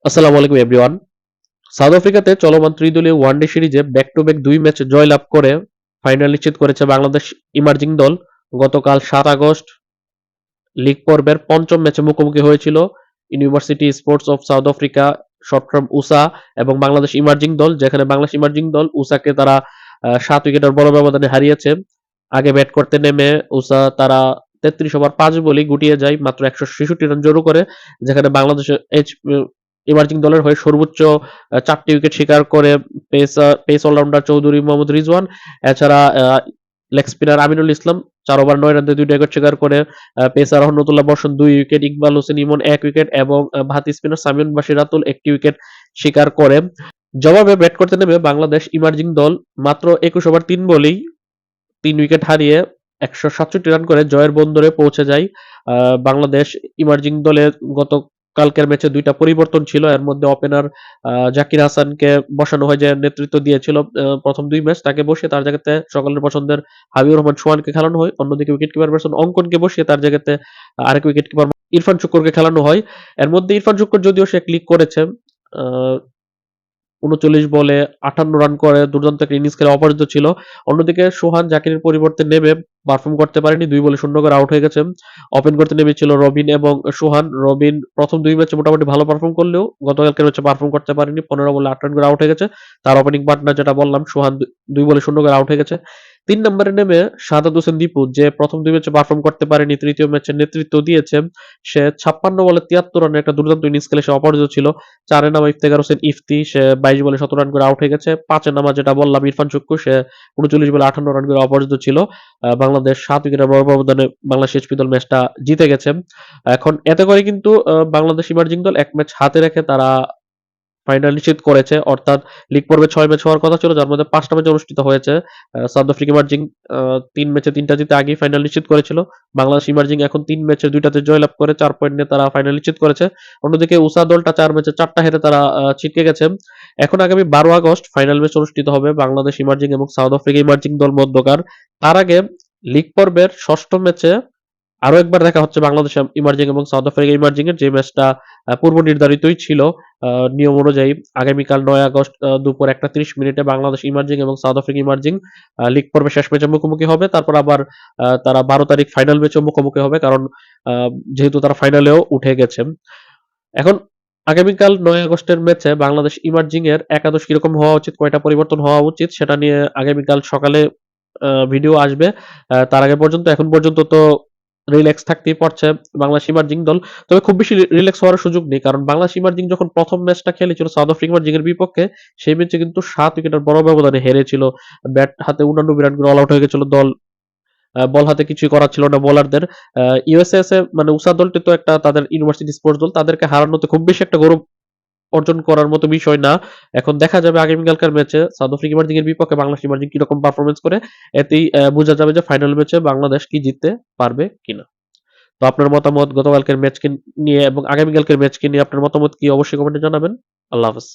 আসসালামু আলাইকুম everyone. South আফ্রিকাতে চলমান ত্রিদলীয় ওয়ানডে সিরিজে ব্যাক টু ব্যাক ২ ম্যাচ জয়লাভ করে ফাইনাল নিশ্চিত করেছে বাংলাদেশ ইমার্জিং দল। গতকাল ৭ আগস্ট লীগ পর্বের পঞ্চম ম্যাচে মুখোমুখি হয়েছিল university sports of South Africa, short term উসা, এবং বাংলাদেশ ইমার্জিং দল, যেখানে বাংলাদেশ ইমার্জিং দল উসাকে তারা ৭ উইকেটের বড় ব্যবধানে হারিয়েছে। আগে ব্যাট করতে নেমে উসা তারা ৩৩ ওভার ৫ বলেই গুটিয়ে যায় মাত্র ১৬৬ রান জড়ো করে, যেখানে বাংলাদেশের ইমার্জিং দলের হয়ে সর্বোচ্চ ৪টি উইকেট শিকার করে পেস অলরাউন্ডার চৌধুরী মোহাম্মদ রিজওয়ান। এছাড়া leg spinner Aminul Islam ৪ over ৯ রানে ২টি উইকেট শিকার করে, পেসার রহমতুল্লাহ বর্ষণ ২ উইকেট, ইকবাল হোসেন ইমন ১ উইকেট এবং ভাতি স্পিনার সামিউন বাশিরাতুল ১টি উইকেট শিকার করে। জবাবে ব্যাট করতে নেমে বাংলাদেশ ইমার্জিং দল মাত্র ২১ ওভার ৩ বলেই ৩ উইকেট হারিয়ে ১৬৭ রান করে জয়ের বন্দরে পৌঁছে যায়। বাংলাদেশ ইমার্জিং দলের গতকালকের ম্যাচে ২টা পরিবর্তন ছিল। এর মধ্যে ওপেনার জাকির হাসানকে বসানো হয়, যে নেতৃত্ব দিয়েছিল প্রথম ২ ম্যাচ, তাকে বসিয়ে তার জায়গাতে সকলের পছন্দের হাবিবুর রহমান সোহানকে খেলানো হয়। অন্যদিকে উইকেট কিপার ব্যাটসম্যান অঙ্কনকে বসিয়ে তার জায়গাতে আরেক উইকেট কিপার ইরফান শুক্কুরকে খেলানো হয়। এর মধ্যে ইরফান শুক্কুর যদিও সে ক্লিক করেছে, আ ৩৯ বলে ৫৮ রান করে দুর্দান্ত একটা ইনিংস খেলে অপরাজিত ছিল। অন্যদিকে সোহান জাকিরের পরিবর্তে নেমে পারফর্ম করতে পারেনি, ২ বলে ০ করে আউট হয়ে গেছে। ওপেন করতে নেমেছিল রবিন এবং সোহান। রবিন প্রথম ২ ম্যাচে মোটামুটি ভালো পারফর্ম করলেও গতকালকের ম্যাচে পারফর্ম করতে পারেনি, ১৫ বলে ৮ রান করে আউট হয়ে গেছে। তার ওপেনিং পার্টনার যেটা বললাম সোহান ২ বলে ০ করে আউট হয়ে গেছে। ৩ নম্বরে নেমে শাহাদাত হোসেন দীপু, যে প্রথম ২ ম্যাচে পারফর্ম করতে পারেনি, তৃতীয় ম্যাচে নেতৃত্ব দিয়েছে। সে ৫৬ বলে ৭৩ রানে একটা দুর্দান্ত ইনিংস খেলে সে অপরাজিত ছিল। ৪ এ নামা ইফতেখার হোসেন ইফতি, সে ২২ বলে ১৭ রান করে আউট হয়ে গেছে। ৫ এ নামা যেটা বললাম ইরফান শুক্কুর, সে ৩৯ বলে ৫৮ রান করে অপরাজিত ছিল। বাংলাদেশ ৭ উইকেটের বড় ব্যবধানে বাংলাদেশ এইচপি দল ম্যাচটা জিতে গেছে। এখন এতে করে কিন্তু বাংলাদেশ ইমার্জিং দল ১ ম্যাচ হাতে রেখে তারা ফাইনাল নিশ্চিত করেছে। অর্থাৎ লিগ পর্বে ৬ ম্যাচ হওয়ার কথা ছিল, যার মধ্যে ৫টা ম্যাচ অনুষ্ঠিত হয়েছে। সাউথ আফ্রিকা ইমার্জিং ৩ ম্যাচে ৩টা জিতে আগেই ফাইনাল নিশ্চিত করেছিল। বাংলাদেশ ইমার্জিং এখন ৩ ম্যাচের ২টাতে জয়লাভ করে ৪ পয়েন্ট নিয়ে তারা ফাইনাল নিশ্চিত করেছে। অন্যদিকে উসা দলটা ৪ ম্যাচে ৪টা হেরে তারা ছিটকে গেছে। এখন আগামী ১২ আগস্ট ফাইনাল ম্যাচ অনুষ্ঠিত হবে বাংলাদেশ ইমার্জিং এবং সাউথ আফ্রিকা ইমার্জিং দল মধ্যকার। তার আগে লিগ পর্বের ৬ষ্ঠ ম্যাচে আরো একবার দেখা হচ্ছে বাংলাদেশ ইমার্জিং এবং সাউথ আফ্রিকা ইমার্জিং এর, যে ম্যাচটা পূর্ব নির্ধারিতই ছিল নিয়ম অনুযায়ী। আগামীকাল ৯ আগস্ট দুপুর ১টা ৩০ বাংলাদেশ ইমার্জিং এবং সাউথ আফ্রিকা ইমার্জিং লিগ পর্বে শেষ ম্যাচে মুখোমুখি হবে। তারপর আবার তারা ১২ তারিখ ফাইনাল ম্যাচেও মুখোমুখি হবে, কারণ যেহেতু তারা ফাইনালেও উঠে গেছে। এখন আগামীকাল ৯ আগস্টের ম্যাচে বাংলাদেশ ইমার্জিং এর একাদশ কিরকম হওয়া উচিত, কয়টা পরিবর্তন হওয়া উচিত, সেটা নিয়ে আগামীকাল সকালে ভিডিও আসবে। তার আগে পর্যন্ত এখন পর্যন্ত তো রিল্যাক্স থাকতেই পারছে বাংলাদেশ ইমার্জিং দল। তবে খুব বেশি রিল্যাক্স হওয়ার সুযোগ নেই, কারণ বাংলাদেশ ইমার্জিং যখন প্রথম ম্যাচটা খেলেছিল সাউথ আফ্রিকা ইমার্জিং এর বিপক্ষে, সেই ম্যাচে কিন্তু ৭ উইকেটের বড় ব্যবধানে হেরেছিল। ব্যাট হাতে ৮৯ রান করে অল আউট হয়ে গেছিল দল। বল হাতে কিছুই করার ছিল না বোলারদের। ইউএসএস এ মানে উসা দলটি তো একটা তাদের ইউনিভার্সিটি স্পোর্টস দল, তাদেরকে হারানোতে খুব বেশি একটা গৌরব অর্জন করার মতো বিষয় না। এখন দেখা যাবে আগামীকালকার ম্যাচে সাউথ আফ্রিকা ইমার্জিং এর বিপক্ষে বাংলাদেশ ইমার্জিং কিরকম পারফরমেন্স করে। এতেই বোঝা যাবে যে ফাইনাল ম্যাচে বাংলাদেশ কি জিততে পারবে কিনা। তো আপনার মতামত গতকালকের ম্যাচকে নিয়ে এবং আগামীকালকের ম্যাচকে নিয়ে আপনার মতামত কি, অবশ্যই কমেন্টে জানাবেন। আল্লাহ হাফেজ।